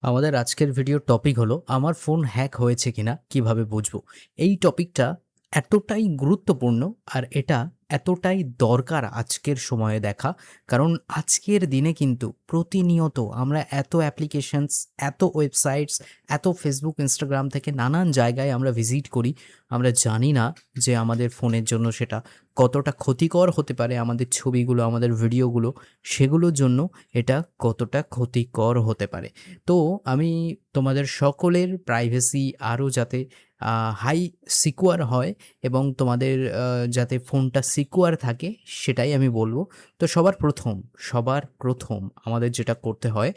আমাদের আজকের ভিডিওর টপিক হলো আমার ফোন হ্যাক হয়েছে কিনা কিভাবে বুঝবো। এই টপিকটা এতটাই গুরুত্বপূর্ণ আর এটা এতটাই দরকার আজকের সময়ে দেখা, কারণ আজকের দিনে কিন্তু প্রতিনিয়ত আমরা এত অ্যাপ্লিকেশনস, এত ওয়েবসাইটস, এত ফেসবুক, ইনস্টাগ্রাম থেকে নানান জায়গায় আমরা ভিজিট করি। আমরা জানি না যে আমাদের ফোনের জন্য সেটা কতটা ক্ষতিকর হতে পারে, আমাদের ছবিগুলো, আমাদের ভিডিওগুলো, সেগুলোর জন্য এটা কতটা ক্ষতিকর হতে পারে। তো আমি তোমাদের সকলের প্রাইভেসি আরও যাতে হাই সিকিউর হয় এবং তোমাদের যাতে ফোনটা সিকিউর থাকে সেটাই আমি বলবো। তো সবার প্রথম আমাদের যেটা করতে হয়,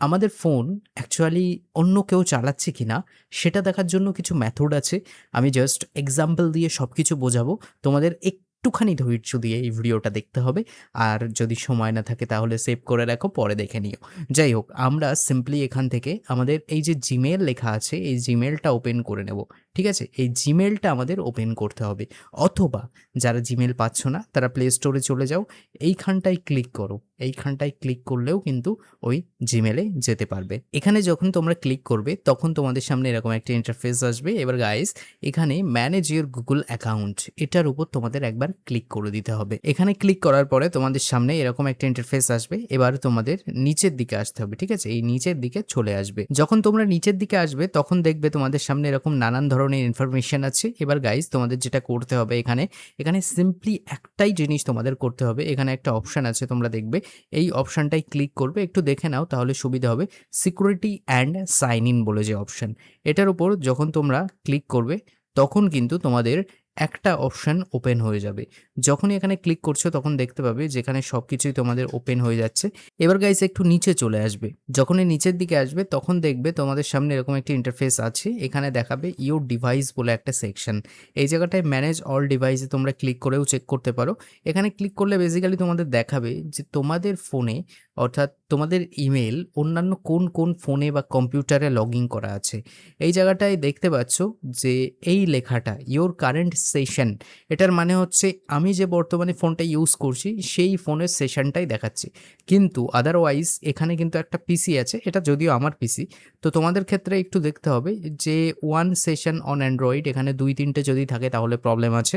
আমাদের ফোন অ্যাকচুয়ালি অন্য কেউ চালাচ্ছে কিনা সেটা দেখার জন্য কিছু মেথড আছে। আমি জাস্ট এক্সাম্পল দিয়ে সব কিছু বোঝাবো, তোমাদের একটুখানি ধৈর্য দিয়ে এই ভিডিওটা দেখতে হবে। আর যদি সময় না থাকে তাহলে সেভ করে রাখো, পরে দেখে নিও। যাই হোক, আমরা সিম্পলি এখান থেকে আমাদের এই যে জিমেল লেখা আছে এই জিমেলটা ওপেন করে নেব। ঠিক আছে, এই জিমেলটা আমাদের ওপেন করতে হবে। অথবা যারা জিমেল পাচ্ছ না তারা প্লে স্টোরে চলে যাও, এইখানটায় ক্লিক করো। এইখানটায় ক্লিক করলেও কিন্তু ওই জিমেলে যেতে পারবে। এখানে যখন তোমরা ক্লিক করবে তখন তোমাদের সামনে এরকম একটা ইন্টারফেস আসবে। এবার গাইস, এখানে ম্যানেজ ইওর গুগল অ্যাকাউন্ট, এটার উপর তোমাদের একবার ক্লিক করে দিতে হবে। এখানে ক্লিক করার পরে তোমাদের সামনে এরকম একটা ইন্টারফেস আসবে। এবার তোমাদের নিচের দিকে আসতে হবে। ঠিক আছে, এই নিচের দিকে চলে আসবে। যখন তোমরা নিচের দিকে আসবে তখন দেখবে তোমাদের সামনে এরকম নানান ধরনের ইনফরমেশন আছে। এবার গাইস, তোমাদের যেটা করতে হবে, এখানে এখানে সিম্পলি একটাই জিনিস তোমাদের করতে হবে। এখানে একটা অপশন আছে, তোমরা দেখবে এই অপশনটাই ক্লিক করবে। একটু দেখে নাও তাহলে সুবিধা হবে। সিকিউরিটি অ্যান্ড সাইন ইন বলে যে অপশন, এটার উপর যখন তোমরা ক্লিক করবে তখন কিন্তু তোমাদের একটা অপশন ওপেন হয়ে যাবে। যখনই এখানে ক্লিক করছো তখন দেখতে পাবে যেখানে সব কিছুই তোমাদের ওপেন হয়ে যাচ্ছে। এবার গাইস একটু নিচে চলে আসবে। যখনই নিচের দিকে আসবে তখন দেখবে তোমাদের সামনে এরকম একটা ইন্টারফেস আছে। এখানে দেখাবে ইউর ডিভাইস বলে একটা সেকশন। এই জায়গাটায় ম্যানেজ অল ডিভাইসে তোমরা ক্লিক করেও চেক করতে পারো। এখানে ক্লিক করলে বেসিক্যালি তোমাদের দেখাবে যে তোমাদের ফোনে, অর্থাৎ তোমাদের ইমেল অন্যান্য কোন কোন ফোনে বা কম্পিউটারে লগ ইন করা আছে। এই জায়গাটায় দেখতে পাচ্ছ যে এই লেখাটা ইওর কারেন্ট সেশন, এটার মানে হচ্ছে আমি যে বর্তমানে ফোনটা ইউজ করছি সেই ফোনের সেশনটাই দেখাচ্ছে। কিন্তু আদারওয়াইজ এখানে কিন্তু একটা পিসি আছে, এটা যদিও আমার পিসি। তো তোমাদের ক্ষেত্রে একটু দেখতে হবে যে ওয়ান সেশন অন অ্যান্ড্রয়েড, এখানে 2-3টে যদি থাকে তাহলে প্রবলেম আছে।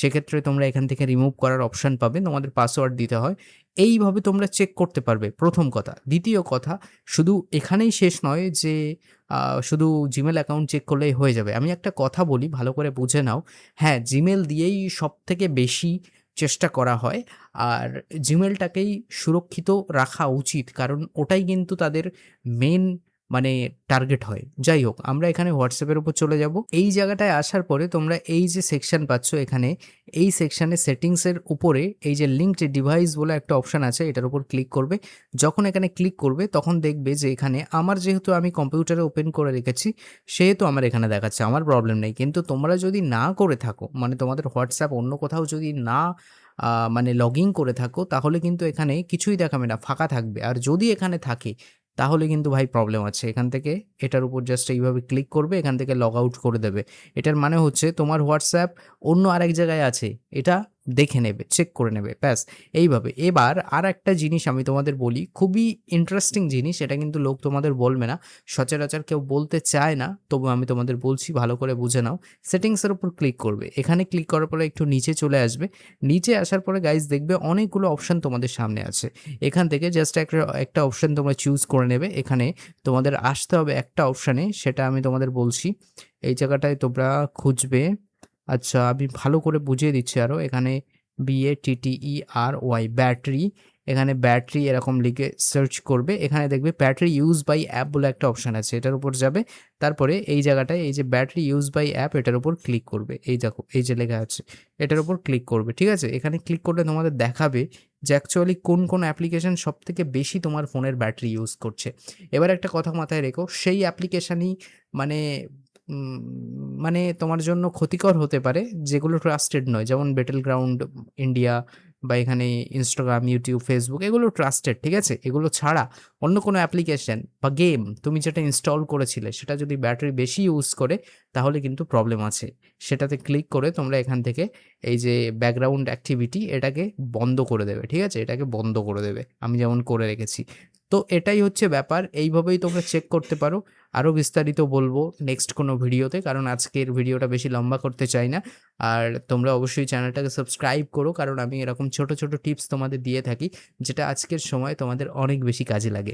সেক্ষেত্রে তোমরা এখান থেকে রিমুভ করার অপশান পাবে, তোমাদের পাসওয়ার্ড দিতে হয়। এইভাবে তোমরা চেক করতে পারবে, প্রথম কথা। দ্বিতীয় কথা, শুধু এখানেই শেষ নয় যে শুধু জিমেল অ্যাকাউন্ট চেক করলেই হয়ে যাবে। আমি একটা কথা বলি, ভালো করে বুঝে নাও। হ্যাঁ, জিমেল দিয়েই সবথেকে বেশি চেষ্টা করা হয়। আর জিমেলটাকেই সুরক্ষিত রাখা উচিত, কারণ ওটাই কিন্তু তাদের মেন মানে টার্গেট হয়। যাই হোক, আমরা এখানে হোয়াটসঅ্যাপের উপর চলে যাব। এই জায়গাটায় আসার পরে তোমরা এই যে সেকশন পাচ্ছ, এখানে এই সেকশনে সেটিংসের উপরে এই যে লিঙ্কড ডিভাইস বলে একটা অপশন আছে, এটার উপর ক্লিক করবে। যখন এখানে ক্লিক করবে তখন দেখবে যে এখানে আমার, যেহেতু আমি কম্পিউটারে ওপেন করে রেখেছি সেহেতু আমার এখানে দেখাচ্ছে, আমার প্রবলেম নেই। কিন্তু তোমরা যদি না করে থাকো, মানে তোমাদের হোয়াটসঅ্যাপ অন্য কোথাও যদি না মানে লগ ইন করে থাকো, তাহলে কিন্তু এখানে কিছুই দেখাবে না, ফাঁকা থাকবে। আর যদি এখানে থাকে তাহলে কিন্তু ভাই প্রবলেম আছে। এখান থেকে এটার উপর জাস্ট এইভাবে ক্লিক করবে, এখান থেকে লগ আউট করে দেবে। এটার মানে হচ্ছে তোমার হোয়াটসঅ্যাপ অন্য আরেক জায়গায় আছে, এটা দেখে নেবে, চেক করে নেবে, ব্যাস এইভাবে। এবার আর একটা জিনিস আমি তোমাদের বলি, খুবই ইন্টারেস্টিং জিনিস, এটা কিন্তু লোক তোমাদের বলবে না, সচরাচর কেউ বলতে চায় না, তবু আমি তোমাদের বলছি, ভালো করে বুঝে নাও। সেটিংসের উপর ক্লিক করবে, এখানে ক্লিক করার পরে একটু নিচে চলে আসবে। নিচে আসার পরে গাইজ দেখবে অনেকগুলো অপশন তোমাদের সামনে আছে। এখান থেকে জাস্ট একটা অপশন তোমরা চুজ করে নেবে। এখানে তোমাদের আসতে হবে একটা অপশানে, সেটা আমি তোমাদের বলছি। এই জায়গাটায় তোমরা খুঁজবে, আচ্ছা আমি ভালো করে বুঝিয়ে দিচ্ছি আরও। এখানে BATTERY ব্যাটারি, এখানে ব্যাটারি এরকম লিখে সার্চ করবে। এখানে দেখবে ব্যাটারি ইউজ বাই অ্যাপ বলে একটা অপশান আছে, এটার উপর যাবে। তারপরে এই জায়গাটায় এই যে ব্যাটারি ইউজ বাই অ্যাপ, এটার উপর ক্লিক করবে। এই দেখো এই যে লেখা আছে, এটার উপর ক্লিক করবে। ঠিক আছে, এখানে ক্লিক করলে তোমাদের দেখাবে যে অ্যাকচুয়ালি কোন কোন অ্যাপ্লিকেশন সবথেকে বেশি তোমার ফোনের ব্যাটারি ইউজ করছে। এবার একটা কথা মাথায় রেখো, সেই অ্যাপ্লিকেশানই মানে উম মানে তোমার জন্য ক্ষতিকর হতে পারে যেগুলো ট্রাস্টেড নয়। যেমন ব্যাটল গ্রাউন্ড ইন্ডিয়া বা এখানে ইনস্টাগ্রাম, ইউটিউব, ফেসবুক, এগুলো ট্রাস্টেড। ঠিক আছে, এগুলো ছাড়া অন্য কোনো অ্যাপ্লিকেশন বা গেম তুমি যেটা ইনস্টল করেছিলে সেটা যদি ব্যাটারি বেশি ইউজ করে তাহলে কিন্তু প্রবলেম আছে। সেটাতে ক্লিক করে তোমরা এখান থেকে এই যে ব্যাকগ্রাউন্ড অ্যাক্টিভিটি, এটাকে বন্ধ করে দেবে। ঠিক আছে, এটাকে বন্ধ করে দেবে, আমি যেমন করে রেখেছি। তো এটাই হচ্ছে ব্যাপার। এইভাবেই তোমরা চেক করতে পারো। আরও বিস্তারিত বলব নেক্সট কোনো ভিডিওতে, কারণ আজকের ভিডিওটা বেশি লম্বা করতে চাই না। আর তোমরা অবশ্যই চ্যানেলটাকে সাবস্ক্রাইব করো, কারণ আমি এরকম ছোট, ছোট টিপস তোমাদের দিয়ে থাকি, যেটা আজকের সময়ে তোমাদের অনেক বেশি কাজে লাগে।